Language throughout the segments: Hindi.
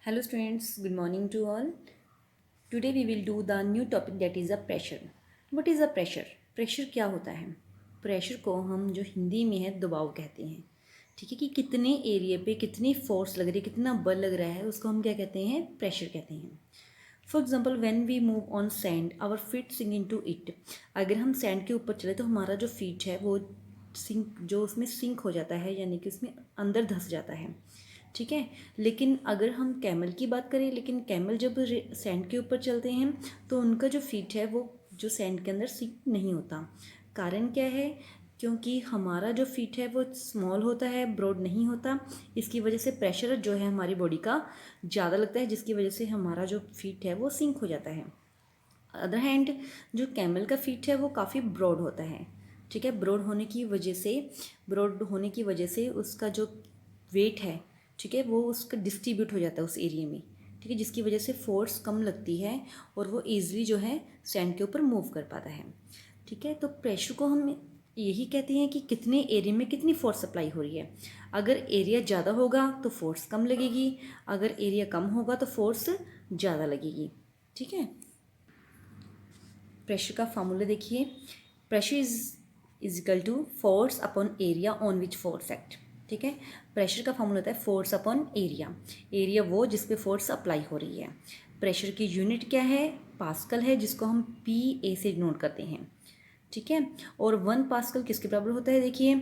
Hello students, good morning to all. Today we will do the new topic that is a pressure. What is a pressure? Pressure क्या होता है? प्रेशर को हम जो हिंदी में है दबाव कहते हैं. ठीक है कि कितने एरिया पे कितनी फोर्स लग रही है, कितना बल लग रहा है, उसको हम क्या कहते हैं? प्रेशर कहते हैं. For example when we move on sand our feet sink into it. अगर हम सैंड के ऊपर चले तो हमारा जो फीट है वो सिंक जो उसमें सिंक हो जाता है, यानी कि उसमें अंदर धंस जाता है. ठीक है. लेकिन अगर हम कैमल की बात करें, लेकिन कैमल जब सैंड के ऊपर चलते हैं तो उनका जो फीट है वो जो सैंड के अंदर सिंक नहीं होता. कारण क्या है? क्योंकि हमारा जो फीट है वो स्मॉल होता है, ब्रॉड नहीं होता. इसकी वजह से प्रेशर जो है हमारी बॉडी का ज़्यादा लगता है, जिसकी वजह से हमारा जो फीट है वो सिंक हो जाता है. अदर हैंड जो कैमल का फीट है वो काफ़ी ब्रॉड होता है. ठीक है. ब्रॉड होने की वजह से उसका जो वेट है, ठीक है, वो उसका डिस्ट्रीब्यूट हो जाता है उस एरिया में. ठीक है. जिसकी वजह से फोर्स कम लगती है और वो ईजिली जो है सैंड के ऊपर मूव कर पाता है. ठीक है. तो प्रेशर को हम यही कहते हैं कि कितने एरिया में कितनी फोर्स अप्लाई हो रही है. अगर एरिया ज़्यादा होगा तो फोर्स कम लगेगी, अगर एरिया कम होगा तो फोर्स ज़्यादा लगेगी. ठीक है. प्रेशर का फार्मूला देखिए. Pressure is equal to force upon area on which force act. ठीक है. प्रेशर का फार्मूला होता है फोर्स अपॉन एरिया. एरिया वो जिस पे फोर्स अप्लाई हो रही है. प्रेशर की यूनिट क्या है? पास्कल है, जिसको हम पी ए से नोट करते हैं. ठीक है. और 1 पास्कल किसके बराबर होता है? देखिए,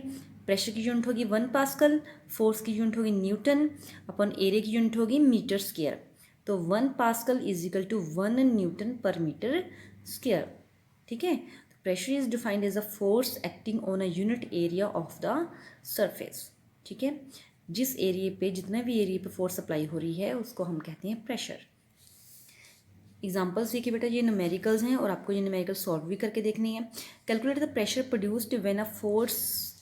प्रेशर की यूनिट होगी 1 पास्कल, फोर्स की यूनिट होगी न्यूटन, अपन एरिया की यूनिट होगी मीटर स्क्वायर. तो 1 pascal is equal to 1 newton per metre square. ठीक है. Pressure is defined as a force acting on a unit area of the surface. ठीक है. जिस एरिया पे जितना भी एरिया पे फोर्स अप्लाई हो रही है उसको हम कहते हैं प्रेशर. एग्जाम्पल्स देखिए बेटा, ये न्यूमेरिकल्स हैं और आपको ये न्यूमेरिकल सॉल्व भी करके देखनी है. Calculate the pressure produced when a force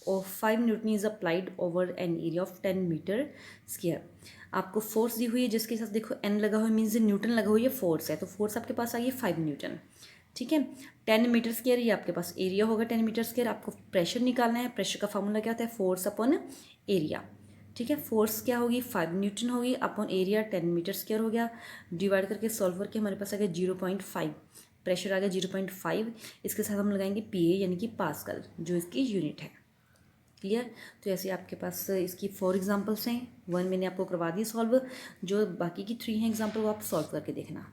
of 5 newton is applied over an area of 10 metre square. आपको फोर्स दी हुई है जिसके साथ देखो एन लगा हुआ है, मीन्स न्यूटन लगा हुआ है, फोर्स है, तो फोर्स आपके पास आई है 5 न्यूटन. ठीक है. 10 मीटर स्क्वायर ये आपके पास एरिया होगा 10 मीटर स्क्वायर. आपको प्रेशर निकालना है. प्रेशर का फार्मूला क्या होता है? Force upon area. ठीक है. फोर्स क्या होगी? 5 न्यूटन होगी अपॉन एरिया 10 मीटर स्क्वायर हो गया. डिवाइड करके सॉल्व करके हमारे पास आ गया 0.5. प्रेशर आ गया 0.5. इसके साथ हम लगाएंगे पी ए यानी कि पास्कल, जो इसकी यूनिट है. क्लियर. तो ऐसे आपके पास इसकी 4 एग्जाम्पल्स हैं. 1 मैंने आपको करवा दी सॉल्व, जो बाकी की 3 हैं एग्जाम्पल वो आप सॉल्व करके देखना.